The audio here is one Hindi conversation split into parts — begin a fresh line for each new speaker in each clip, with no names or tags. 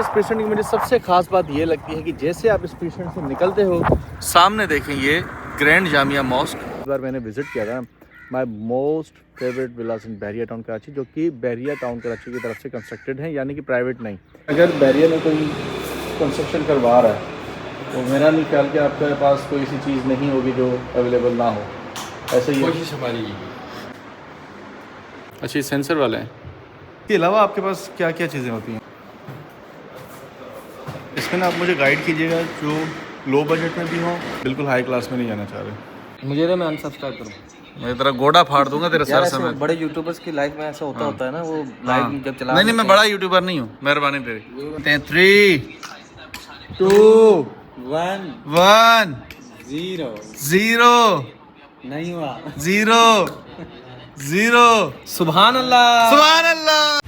इस पेशेंट की मुझे सबसे ख़ास बात ये लगती है कि जैसे आप इस पेशेंट से निकलते हो, सामने देखें ये ग्रैंड जामिया मॉस्क। इस बार मैंने विज़िट किया था my most favourite Vilas in Bahria town Karachi, जो कि बहरिया टाउन कराची की तरफ से कंस्ट्रक्टेड है, यानी कि प्राइवेट नहीं। अगर बहरिया में कोई कंस्ट्रक्शन करवा रहा है तो मेरा नहीं ख्याल कि आपके पास कोई ऐसी चीज़ नहीं होगी जो अवेलेबल ना हो। ऐसे ही
कोशिश हमारी।
अच्छा, ये सेंसर वाला है। इसके अलावा आपके पास क्या क्या चीज़ें होती हैं इसमें ना? आप मुझे गाइड कीजिएगा जो लो बजट में भी हो, बिल्कुल हाई क्लास में नहीं जाना चाह रहे।
मुझे ना मैं अनसब्सक्राइब करूँ।
मैं तेरा गोड़ा फाड़ दूंगा तेरे सर
ऐसे
समेत।
बड़े यूट्यूबर्स की लाइफ में ऐसा होता है ना, वो लाइव जब चला
नहीं, मैं बड़ा यूट्यूबर नहीं हूँ, मेहरबानी तेरी। 3 2
1
1
0
0
नहीं हुआ
0 0।
सुभान अल्लाह।
सुभान अल्लाह।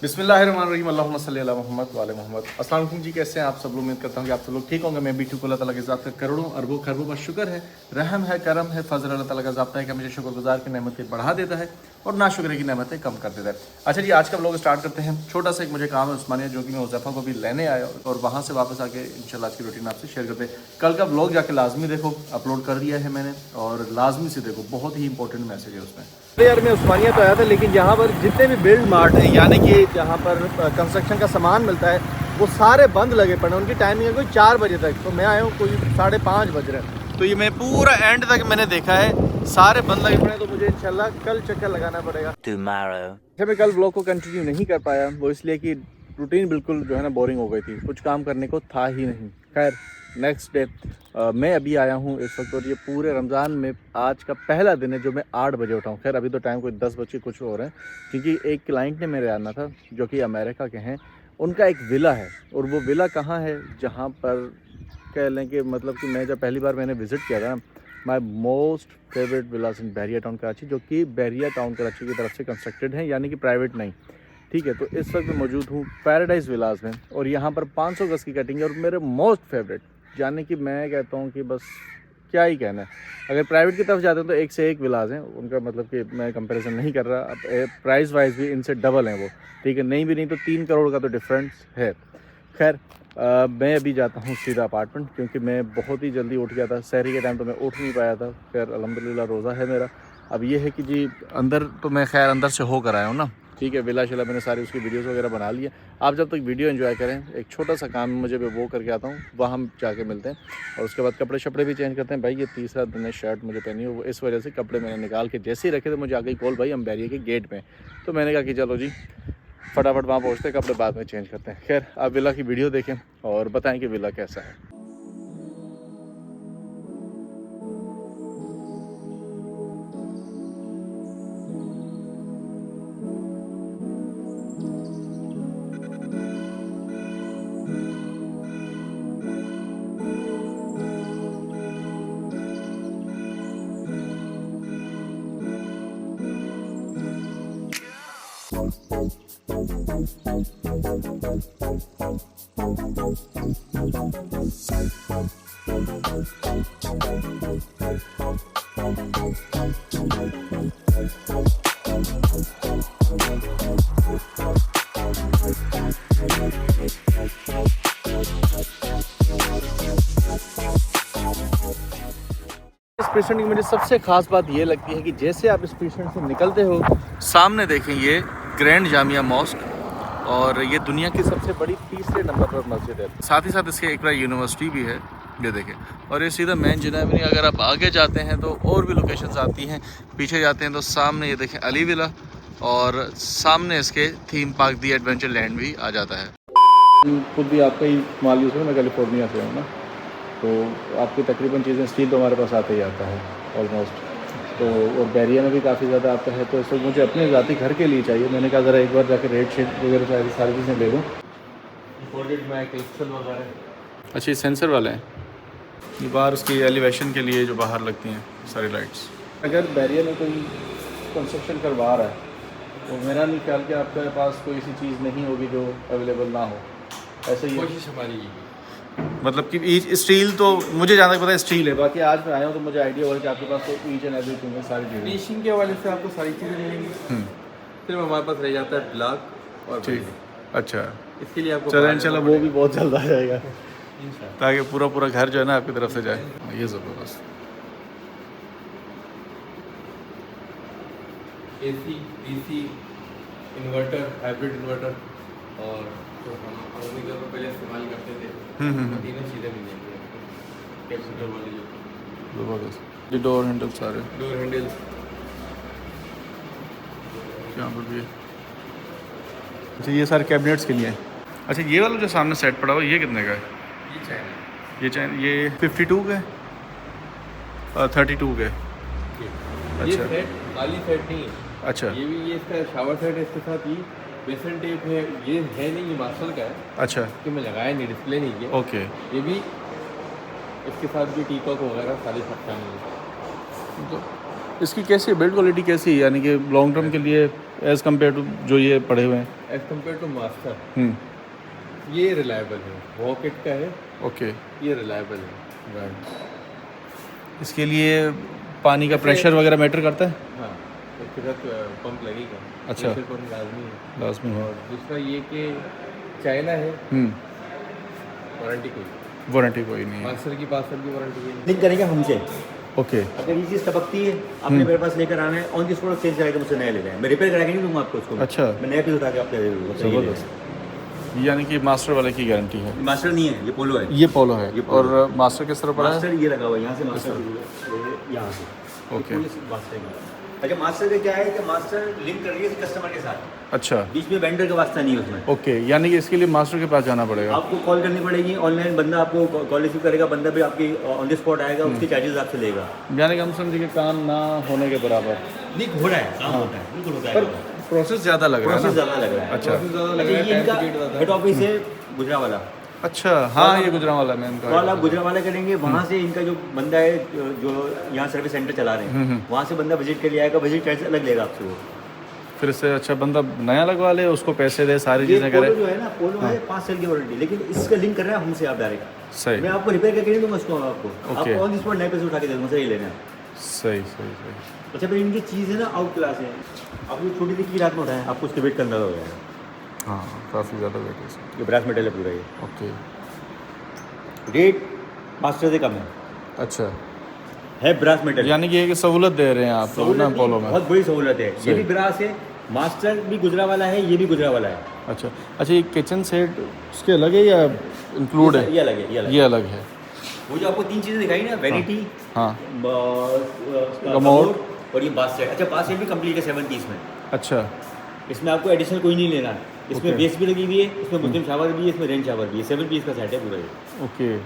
बिस्मिल्लाहिर्रहमानिर्रहीम, अल्लाहुम्मा सल्ली अला मुहम्मद व आले मुहम्मद। अस्सलाम वालेकुम जी, कैसे हैं आप सब लोग? उम्मीद करता हूँ कि आप सब लोग ठीक होंगे। मैं भी ठीक हूँ। अल्लाह ताला की ज़ात का करोड़ों अरबों खरबों का शुक्र है, रहम है, करम है, फजल अल्लाह ताला का ज़ाब्ता है कि हमेशा शुक्रगुजार की नेमतें बढ़ा देता है और नाशुक्र की नेमतें कम कर देता है। अच्छा जी, आज का व्लॉग स्टार्ट करते हैं। छोटा सा एक मुझे काम है उस्मानिया, जो कि मैं हुज़ैफ़ा को भी लेने आया और वहाँ से वापस आके इंशाल्लाह आज की रूटीन आपसे शेयर करते हैं। कल का व्लॉग जाके लाजमी देखो, अपलोड कर दिया है मैंने, और लाजमी से देखो, बहुत ही इंपॉर्टेंट मैसेज है उसमें। यार मैं उस्मानिया तो आया था, लेकिन यहाँ पर जितने भी बिल्ड मार्ट हैं, यानी कि जहाँ पर कंस्ट्रक्शन का सामान मिलता है, वो सारे बंद लगे पड़े हैं। उनकी टाइमिंग है कोई 4 बजे तक, तो मैं आया हूँ कोई 5:30 बज रहे हैं। तो ये मैं पूरा एंड तक मैंने देखा है, सारे बंद लगे पड़े हैं। तो मुझे इंशाल्लाह कल चक्कर लगाना पड़ेगा। अच्छा, मैं कल ब्लॉग को कंटिन्यू नहीं कर पाया, वो इसलिए कि रूटीन बिल्कुल जो है ना बोरिंग हो गई थी, कुछ काम करने को था ही नहीं। खैर, नेक्स्ट डे मैं अभी आया हूँ इस वक्त, और ये पूरे रमज़ान में आज का पहला दिन है जो मैं 8 बजे उठा हूँ। खैर, अभी तो टाइम कोई 10 बज के कुछ हो रहे हैं, क्योंकि एक क्लाइंट ने मेरे आना था जो कि अमेरिका के हैं। उनका एक विला है, और वो विला कहाँ है, जहाँ पर कह लें कि मतलब कि मैं जब पहली बार मैंने विज़िट किया था ना, my most favourite Vilas in Bahria town Karachi, जो कि बहरिया टाउन कराची की तरफ से कंस्ट्रक्टेड है, यानी कि प्राइवेट नहीं। ठीक है, तो इस वक्त मैं मौजूद हूँ पैराडाइज़ विलास में, और यहाँ पर 500 गज़ की कटिंग है, और मेरे मोस्ट फेवरेट, यानी कि मैं कहता हूँ कि बस क्या ही कहना है। अगर प्राइवेट की तरफ जाते हैं तो एक से एक विलास हैं, उनका मतलब कि मैं कंपैरिजन नहीं कर रहा। अब प्राइस वाइज भी इनसे डबल हैं वो, ठीक है, नहीं भी नहीं तो 3 करोड़ का तो डिफरेंस है। खैर, मैं अभी जाता हूँ सीधा अपार्टमेंट, क्योंकि मैं बहुत ही जल्दी उठ गया था। सहरी के टाइम तो मैं उठ नहीं पाया था। खैर, अल्हम्दुलिल्लाह रोज़ा है मेरा। अब ये है कि जी अंदर तो मैं खैर अंदर से होकर आया हूँ ना, ठीक है। विला शिला मैंने सारी उसकी वीडियोस वगैरह बना ली है। आप जब तक वीडियो एंजॉय करें, एक छोटा सा काम मुझे वो करके आता हूँ, वहाँ हम जाके मिलते हैं, और उसके बाद कपड़े शपड़े भी चेंज करते हैं। भाई, ये तीसरा दिन है शर्ट मुझे पहनी हो, वो इस वजह से कपड़े मैंने निकाल के जैसे ही रखे तो मुझे आ गई कॉल, भाई हम बहरिया के गेट में। तो मैंने कहा कि चलो जी फटाफट वहाँ पहुँचते, कपड़े बाद में चेंज करते हैं। खैर, आप विला की वीडियो देखें और बताएँ कि विला कैसा है। इस पेशेंट की मुझे सबसे ख़ास बात ये लगती है कि जैसे आप इस पेशेंट से निकलते हो, सामने देखें ये ग्रैंड जामिया मॉस्क, और ये दुनिया की सबसे बड़ी 3रे नंबर पर मस्जिद है। साथ ही साथ इसके इकरा यूनिवर्सिटी भी है, ये देखें। और ये सीधा मेन जिनेवरी। अगर आप आगे जाते हैं तो और भी लोकेशंस आती हैं, पीछे जाते हैं तो सामने ये देखें अली विला, और सामने इसके थीम पार्क दी एडवेंचर लैंड भी आ जाता है। खुद भी आपका ही माल यूज़ है, मैं कैलिफोर्निया से हूँ ना, तो आपकी तकरीबन चीज़ें स्टील तो हमारे पास आते ही आता है ऑलमोस्ट। तो और बहरिया में भी काफ़ी ज़्यादा आता है, तो इस वक्त मुझे अपने ज़ाती घर के लिए चाहिए। मैंने कहा ज़रा एक बार जाकर रेट शेट वगैरह सारी चीज़ें ले लूँ। अच्छा, ये सेंसर वाला है। ये बाहर उसकी एलिवेशन के लिए जो बाहर लगती हैं सारी लाइट्स। अगर बहरिया में कोई कंस्ट्रक्शन करवा रहा है तो मेरा नहीं ख्याल कि आपके पास कोई ऐसी चीज़ नहीं होगी जो अवेलेबल ना हो। ऐसे ही
कोशिश हमारी।
मतलब कि स्टील तो मुझे जहाँ तक पता है स्टील है, बाकी आज मैं आया हूँ तो मुझे आइडिया होगा कि आपके पास तो ईच एंड एवरीथिंग है, सारी चीज़ें।
फिनिशिंग के हवाले से आपको सारी चीज़ें मिलेंगी। सिर्फ हमारे पास रह जाता है ब्लॉक और
ठीक, अच्छा।
इसके लिए आपको
चलो इंशाल्लाह वो भी बहुत जल्द आ जाएगा, ताकि पूरा पूरा घर जो है ना आपकी तरफ से जाए। ये ज़बरदस्त।
AC, DC, inverter, hybrid inverter और जो हम अपने घर में पहले इस्तेमाल करते थे, तीनों चीज़ें मिलेंगी आपको। कैपेसिटर वाली जो
ज़बरदस्त। ये डोर हैंडल सारे,
डोर हैंडल,
यहाँ पर भी। अच्छा ये सारे कैबिनेट्स के लिए हैं। अच्छा ये वाला जो सामने सेट पड़ा हुआ ये कितने का है?
ये चाइना,
ये चाइना, ये 52 का है और 32 का है।
ये
अच्छा
सेट खाली सेट नहीं है।
अच्छा
ये भी, ये इसका शावर सेट है, इसके साथ ये बेसन टेप है, ये है नहीं, ये मास्टर का है
अच्छा
कि मैं लगाया नहीं, डिस्प्ले नहीं किया।
ओके।
ये भी इसके साथ भी टीकॉक वगैरह सारी छटका नहीं है।
तो इसकी कैसी है बिल्ड क्वालिटी कैसी है, यानी कि लॉन्ग टर्म के लिए एज़ कम्पेयर टू जो ये पड़े हुए हैं?
एज कम्पेयर टू मास्टर ये रिलायबल है, वॉकेट का है,
ओके
ये रिलायबल है।
राइट। इसके लिए पानी का प्रेशर वगैरह मैटर करता है?
हाँ, इसके साथ पंप लगेगा।
अच्छा।
प्रेशर पंप लाजमी है।
लाजमी है।
और दूसरा ये कि चाइना है, वारंटी कोई,
वारंटी कोई नहीं है।
मास्टर की 5 साल की वारंटी है।
लिंक करेंगे हमसे।
ओके
अगर ये चीज़ टपकती है आपने मेरे पास लेकर आना है, ऑन द स्पॉट चेंज कराके मुझसे नया ले जाए, मैं रिपेयर करा के नहीं दूंगा आपको उसको।
अच्छा।
मैं नया पीस उठा के आपको दे दूंगा।
ज़बरदस्त। यानी कि मास्टर वाले की गारंटी है?
मास्टर नहीं है, ये पोलो है।
ये पोलो है।
ये पोलो
और मास्टर किस तरह पड़ा है?
मास्टर ये लगा हुआ है, यहाँ से मास्टर यहाँ से।
ओके।
मास्टर का अच्छा, मास्टर का क्या है कि मास्टर लिंक कर रही है कस्टमर के साथ,
अच्छा
बीच में वेंडर का वास्ता नहीं है उसमें।
ओके, यानी कि इसके लिए मास्टर के पास जाना पड़ेगा?
आपको कॉल करनी पड़ेगी, ऑनलाइन बंदा आपको कॉल रिसीव करेगा, बंदा भी आपकी ऑन द स्पॉट आएगा, उसके चार्जेस आपसे लेगा।
यानी कि हम समझे कि काम ना होने के बराबर।
लिंक हो रहा है, काम होता है, बिल्कुल होता है।
पर प्रोसेस ज़्यादा लग रहा है
प्रोसेस
ना?
ज़्यादा लग रहा है।
अच्छा
ये इनका हेड ऑफिस है गुजरावाला।
अच्छा, हाँ ये गुजरांवाला में इनका
कॉल आप गुजरावाला करेंगे, वहाँ से इनका जो बंदा है जो यहाँ सर्विस सेंटर चला रहे हैं, वहाँ से बंदा विजिट कर लिया, विजिट चार्ज अलग लेगा आपसे वो।
फिर इससे अच्छा बंदा नया लगवा ले, उसको पैसे दे, सारी
ये
चीज़ें करे।
पोलो जो है ना, पोलो है 5 साल की वारंटी, लेकिन इसका लिंक कर रहे हैं हमसे आप डायरेक्ट।
सही
मैं आपको रिपेयर करके नहीं दूंगा उसको, आपको ऑन द स्पॉट नए पैसे उठा के दे दूँगा, सही लेना।
सही सही सही।
अच्छा, फिर इनकी चीज़ है ना आउट क्लास है। आप ये छोटी सी रात में उठाएं, आपको उसके वेट का अंदाजा हो जाएगा।
हाँ काफ़ी ज़्यादा वेट है इसका।
ये ब्रास मेटल है पूरा, ये
ओके
रेट मास्टर से कम है,
अच्छा।
Brass metal.
यानी कि ये सहूलत दे रहे हैं आप लोग ना पोलो में?
बहुत बड़ी सहूलत है। ये भी ब्रास है, मास्टर भी गुजरावाला है, ये भी गुजरावाला है।
अच्छा अच्छा, ये किचन सेट उसके अलग है या इंक्लूड है?
ये अलग है, ये अलग
ये अलग है।
वो जो आपको 3 चीज़ें दिखाई ना, वैनिटी,
हाँ
कमोड और ये बाथ सेट। अच्छा, बाथ सेट भी कंप्लीट है 7 पीस में।
अच्छा
इसमें आपको एडिशनल कोई नहीं लेना है। इसमें
Okay.
बेस भी लगी हुई है, इसमें मुस्लिम शावर भी है, इसमें रेन शावर भी है। 7 पीस का सेट है पूरा ये।
ओके,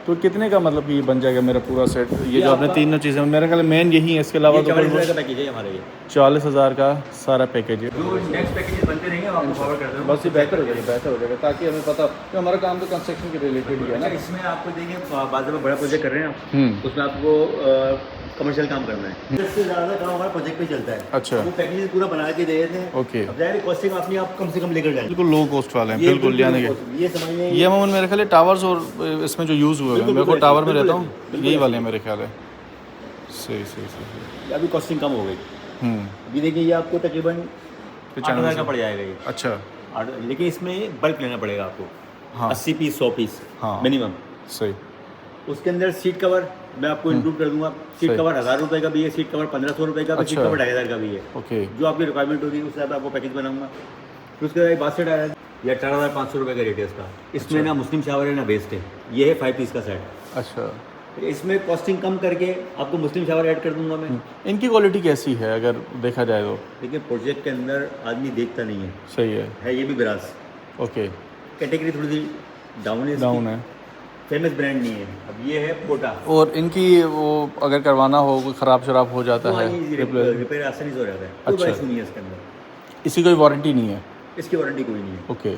तो कितने का मतलब ये बन जाएगा मेरा पूरा सेट? ये जो आपने
आपका-
तीनों चीज़ें, मेरा ख्याल मेन यही है, इसके अलावा
ये
तो
40,000 का पैकेज है हमारा ये।
40,000 का सारा पैकेज है।
जो नेक्स्ट पैकेजेस बनते रहेंगे हम आपको फॉरवर्ड कर दूँगा।
बस ये बेहतर हो जाएगा, बेहतर हो जाएगा, ताकि हमें पता कि हमारा काम तो कंस्ट्रक्शन के रिलेटेड ही है ना।
अच्छा, इसमें आपको देखिए बाद में बड़ा प्रोजेक्ट कर रहे हैं आप, उसमें आपको कमर्शियल काम करना है। इससे ज़्यादा काम हमारा प्रोजेक्ट पे चलता है।
अच्छा।
वो पैकेज पूरा बना के दे देते हैं।
ओके,
अब जाहिर है कॉस्टिंग अपनी आप कम से कम लेकर जाएंगे।
बिल्कुल लो कॉस्ट वाले हैं, बिल्कुल। यानी कि
ये समझ लें,
ये अमूमन मेरे ख्याल है टावर्स और इसमें जो यूज़ हुए हैं,
बिल्कुल,
मेरे को
बिल्कुल
टावर में
बिल्कुल
रहता हूँ,
बिल्कुल
यही वाले हैं मेरे ख्याल है। सही सही सही।
अभी कॉस्टिंग कम हो गई। अभी देखिए ये आपको तकरीबन 8,000 का पड़ जाएगा ये।
अच्छा,
लेकिन इसमें बल्क लेना पड़ेगा आपको।
हाँ
80 पीस 100 पीस
हाँ
मिनिमम।
सही।
उसके अंदर सीट कवर मैं आपको इंक्लूड कर दूंगा। सीट
सही।
कवर 1,000 रुपये का भी है, सीट कवर 1,500 रुपये का भी, सीट
अच्छा।
कवर 2,500 का भी है।
ओके,
जो आपकी रिक्वायरमेंट होगी उस हिसाब से आपको पैकेज बनाऊंगा। फिर उसके बाद बास्केट आया है, ये 18,500 रुपये का रेट है इसका। इसमें ना मुस्लिम शावर है ना बेस्ट है। ये है 5 पीस का सेट।
अच्छा।
इसमें कॉस्टिंग कम करके आपको मुस्लिम शावर ऐड कर दूंगा मैं।
इनकी क्वालिटी कैसी है अगर देखा जाए तो?
देखिए प्रोजेक्ट के अंदर आदमी देखता नहीं है।
सही है
ये भी ब्रास
ओके,
कैटेगरी थोड़ी सी डाउन है,
डाउन है।
फेमस ब्रांड नहीं है। अब ये है पोटा।
और इनकी वो अगर करवाना हो, कोई ख़राब शराब हो जाता है,
रिपेयर आसानी से हो जाता है। कोई
अच्छा।
बात नहीं है इसके अंदर।
इसकी कोई वारंटी नहीं है?
इसकी वारंटी कोई नहीं है।
ओके,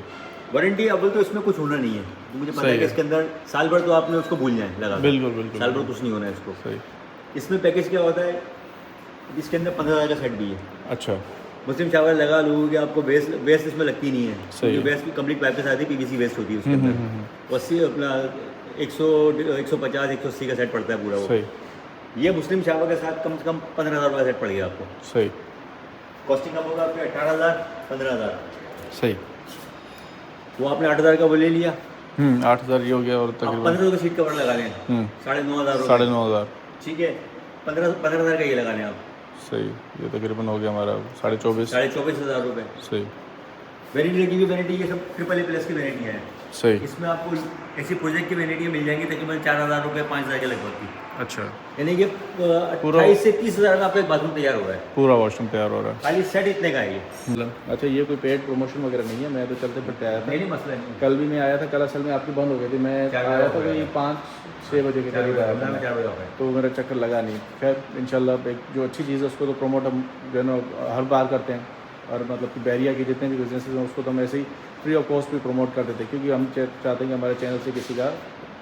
वारंटी अव्वल तो इसमें कुछ होना नहीं है। मुझे पता
सही
है कि
है।
इसके अंदर साल भर तो आपने उसको भूल जाए लगा।
बिल्कुल बिल्कुल
साल भर कुछ नहीं होना है इसको।
सही।
इसमें पैकेज क्या होता है, इसके अंदर 15,000 का सेट भी है।
अच्छा,
मुस्लिम शावर लगा लोगों कि आपको वेस्ट इसमें लगती नहीं है,
सही है।
वेस्ट की कंप्लीट पाइप के साथ ही पीवीसी वेस्ट होती है उसके अंदर। 80 अपना 150 180 का सेट पड़ता है पूरा वो।
सही
ये मुस्लिम शावर के साथ कम से कम 15,000 का सेट पड़ गया आपको।
सही
कॉस्टिंग कम होगा आपके 18,000 15,000।
सही।
वो आपने 8,000 का वो ले लिया,
8,000 ये हो गया और
आप
तकरीबन
1500 का सीट कवर लगा लें, 9,500
9,500।
ठीक है, 15,000 का ये लगा लें आप,
सही, ये तकरीबन हो गया हमारा 24,500।
24,500 रुपये।
सही
वैनिटी लगी हुई वैनिटी, ये सब AAA+ की वैनिटी है।
सही।
इसमें आपको ऐसी प्रोजेक्ट की वैनिटी मिल जाएंगी तकरीबन 4,000 रुपये 5,000 के लगभग की,
अच्छा,
यानी कि 28 से 30,000 का आपका एक बाथरूम तैयार हुआ है,
पूरा वॉशरूम तैयार हो रहा है।
खाली सेट इतने का है ये।
अच्छा, ये कोई पेड प्रमोशन वगैरह नहीं है, मैं तो चलते फिरते आया था।
नहीं मसला नहीं।
कल भी मैं आया था, कल असल में आपकी बंद हो गई थी, मैं आया था वही 5-6 बजे के करीब आया था,
4 बजे ऑफ है।
तो मेरा चक्कर लगा नहीं। खैर इंशाल्लाह एक जो अच्छी चीज़ है उसको तो प्रमोट हम जो है ना हर बार करते हैं, और मतलब कि बैरिया के जितने भी बिजनेस हैं उसको तो हम ऐसे ही फ्री ऑफ कॉस्ट भी प्रमोट कर देते हैं, क्योंकि हम चाहते हैं कि हमारे चैनल से किसी का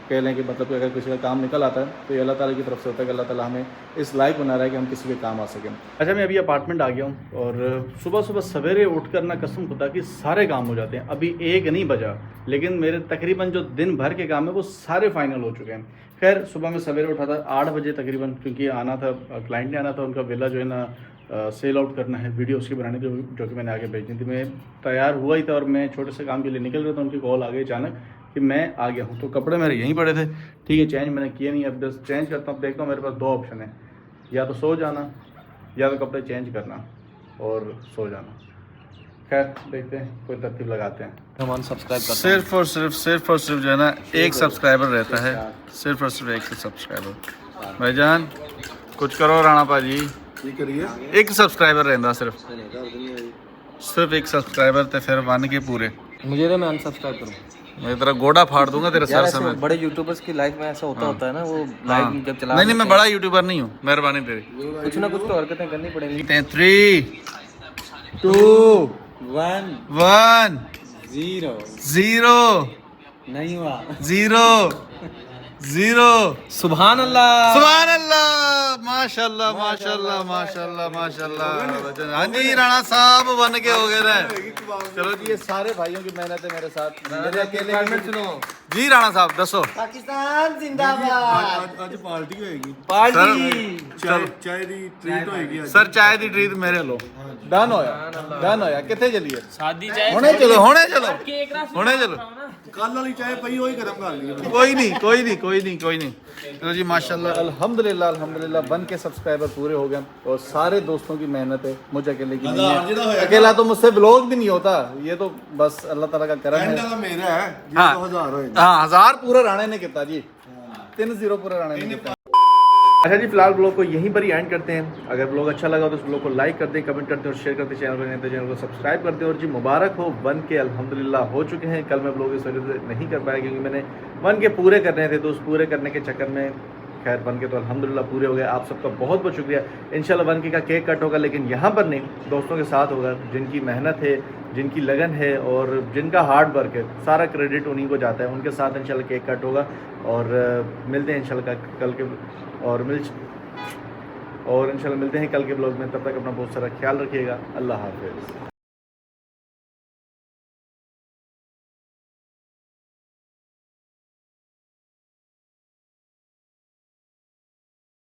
कह लें कि मतलब कि अगर किसी का काम निकल आता है तो ये अल्लाह ताला की तरफ से होता है कि अल्लाह ताला हमें इस लायक बना रहा है कि हम किसी के काम आ सकें। अच्छा, मैं अभी अपार्टमेंट आ गया हूँ और सुबह सुबह सवेरे उठकर ना कसम खुदा कि सारे काम हो जाते हैं। अभी 1 नहीं बजा, लेकिन मेरे तकरीबन जो दिन भर के काम है वो सारे फाइनल हो चुके हैं। खैर सुबह में सवेरे उठा था 8 बजे तकरीबन, क्योंकि आना था, क्लाइंट ने आना था, उनका विला जो है ना सेल आउट करना है, वीडियो उसकी बनाने की जो कि मैंने आगे भेजनी थी। मैं तैयार हुआ ही था और मैं छोटे से काम के लिए निकल रहा था, उनकी कॉल आ गई अचानक कि मैं आ गया हूँ। तो कपड़े मेरे यहीं पड़े थे, ठीक है, चेंज मैंने किए नहीं, अब बस चेंज करता हूँ। देखता हूँ मेरे पास 2 ऑप्शन है, या तो सो जाना या तो कपड़े चेंज करना और सो जाना। खैर देखते हैं, कोई तरतीब लगाते हैं।
हम सब्सक्राइब
सिर्फ और सिर्फ जो है ना एक सब्सक्राइबर रहता है, सिर्फ और सिर्फ एक सब्सक्राइबर। भाईजान कुछ करो राणा भाजी, एक सब्सक्राइबर रहता सिर्फ एक सब्सक्राइबर थे, फिर बन के पूरे।
मुझे तो मैं अनसब्सक्राइब करूँ,
मैं तेरा गोड़ा फाड़ दूंगा तेरे सर से। मैं
बड़े यूट्यूबर्स की लाइफ में ऐसा होता है ना, वो
हाँ।
लाइव जब चला
नहीं मैं बड़ा यूट्यूबर नहीं हूँ, मेहरबानी तेरी।
कुछ ना कुछ तो हरकतें करनी पड़ेंगी।
3 2 1 0
नहीं हुआ
0
सुभान अल्लाह।
सुभान अल्लाह, माशाल्लाह माशाल्लाह माशाल्लाह माशाल्लाह। हाँ जी राणा साहब बन के हो गए ना। चलो जी, ये सारे भाइयों की मेहनत है मेरे साथ, मेरे अकेले की
सुनो
जी। राणा साहब दसो।
पाकिस्तान जिंदाबाद।
ਅੱਜ ਪਾਰਟੀ ਹੋਏਗੀ,
चलो
ਚਾय ਦੀ ਟ੍ਰੀਟ ਹੋਏਗੀ ਅੱਜ।
सर चाय दी ट्रीट मेरे लो। डन होया कितने चलिए
शादी चाहे
हुणे चलो हुणे चलो।
ਕੱਲ ਵਾਲੀ ਚਾय ਪਈ ਹੋਈ ਗਰਮ ਕਰ ਲਈ।
कोई नहीं। चलो जी माशाल्लाह अल्हम्दुलिल्लाह बन के सब्सक्राइबर पूरे हो गए, और सारे दोस्तों की मेहनत है, मुझे अकेले की नहीं है। अकेला तो मुझसे ब्लॉग भी नहीं होता, ये तो बस अल्लाह ताला का करम है।
ਦਾ ਮੇਰਾ ਹੈ ਜੀ,
हाँ
2000 ਹੋਏ।
हाँ 1000 पूरा राणे ने किया जी, 3-0 पूरा राणे ने किया। अच्छा जी, फिलहाल ब्लॉग को यहीं पर ही एंड करते हैं। अगर ब्लॉग अच्छा लगा तो उस ब्लॉग को लाइक कर दें, कमेंट करते और शेयर करते, चैनल पर नहीं तो चैनल को सब्सक्राइब करते। और जी मुबारक हो, 1K अल्हम्दुलिल्लाह हो चुके हैं। कल मैं ब्लॉग इस वजह से नहीं कर पाया क्योंकि मैंने 1K पूरे करने थे, तो उस पूरे करने के चक्कर में खैर 1K तो अल्हम्दुलिल्लाह पूरे हो गए। आप सबका बहुत बहुत शुक्रिया। इंशाल्लाह 1K का केक कट होगा, लेकिन यहाँ पर नहीं, दोस्तों के साथ होगा, जिनकी मेहनत है, जिनकी लगन है और जिनका हार्ड वर्क है, सारा क्रेडिट उन्हीं को जाता है। उनके साथ इंशाल्लाह केक कट होगा और मिलते हैं इंशाल्लाह कल के और इंशाल्लाह मिलते हैं कल के ब्लॉग में। तब तक अपना बहुत सारा ख्याल रखिएगा। अल्लाह हाफ़िज़।